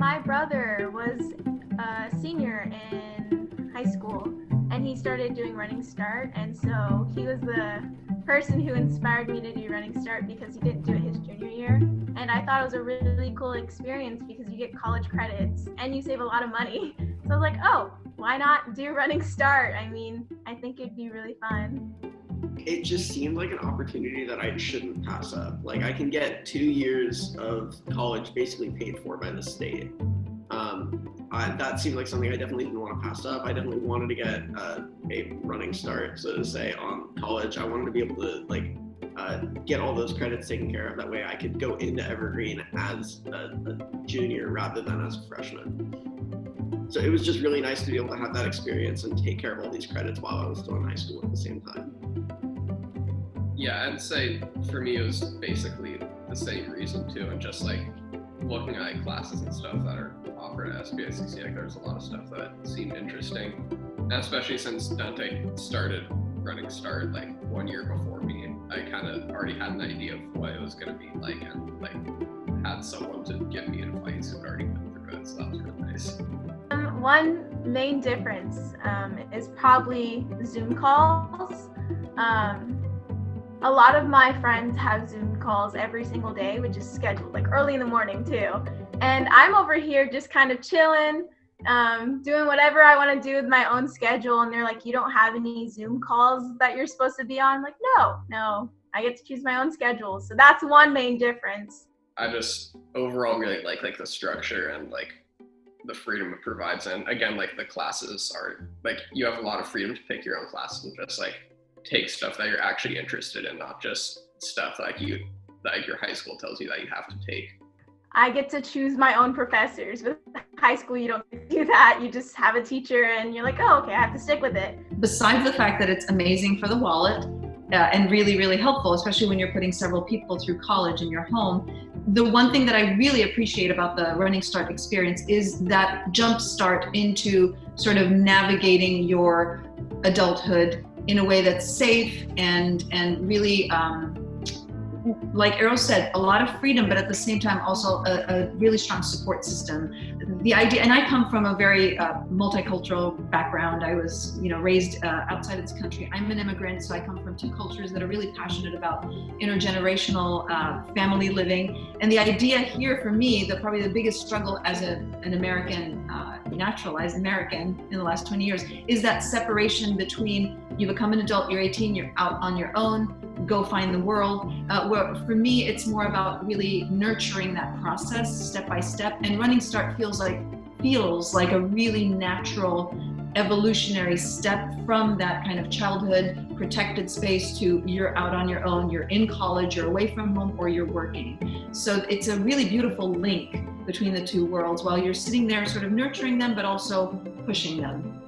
My brother was a senior in high school, and he started doing Running Start, and so he was the person who inspired me to do Running Start because he didn't do it his junior year. And I thought it was a really cool experience because you get college credits and you save a lot of money. So I was like, oh, why not do Running Start? I mean, I think it'd be really fun. It just seemed like an opportunity that I shouldn't pass up. Like, I can get 2 years of college basically paid for by the state. That seemed like something I definitely didn't want to pass up. I definitely wanted to get a running start, so to say, on college. I wanted to be able to get all those credits taken care of. That way I could go into Evergreen as a junior rather than as a freshman. So it was just really nice to be able to have that experience and take care of all these credits while I was still in high school at the same time. Yeah, I'd say for me it was basically the same reason too, and just like looking at classes and stuff that are offered at SPSCC, like there's a lot of stuff that seemed interesting, and especially since Dante started Running Start like 1 year before me, I kind of already had an idea of what it was going to be like, and like had someone to give me advice who'd already been through it, so that was really nice. One main difference is probably Zoom calls. A lot of my friends have Zoom calls every single day, which is scheduled like early in the morning too. And I'm over here just kind of chilling, doing whatever I want to do with my own schedule. And they're like, you don't have any Zoom calls that you're supposed to be on? I'm like, no, I get to choose my own schedule. So that's one main difference. I just overall really like the structure and like the freedom it provides. And again, like the classes are like, you have a lot of freedom to pick your own classes and just like take stuff that you're actually interested in, not just stuff like your high school tells you that you have to take. I get to choose my own professors. With high school, you don't do that. You just have a teacher and you're like, oh, okay, I have to stick with it. Besides the fact that it's amazing for the wallet and really, really helpful, especially when you're putting several people through college in your home, the one thing that I really appreciate about the Running Start experience is that jump start into sort of navigating your adulthood in a way that's safe and really, like Errol said, a lot of freedom, but at the same time also a really strong support system. The idea, and I come from a very multicultural background. I was, raised outside of this country. I'm an immigrant, so I come from two cultures that are really passionate about intergenerational family living. And the idea here for me, probably the biggest struggle as an American, naturalized American in the last 20 years, is that separation between you become an adult, you're 18, you're out on your own, go find the world. Where for me, it's more about really nurturing that process step by step. And Running Start feels like a really natural evolutionary step from that kind of childhood protected space to you're out on your own, you're in college, you're away from home, or you're working. So it's a really beautiful link between the two worlds while you're sitting there sort of nurturing them, but also pushing them.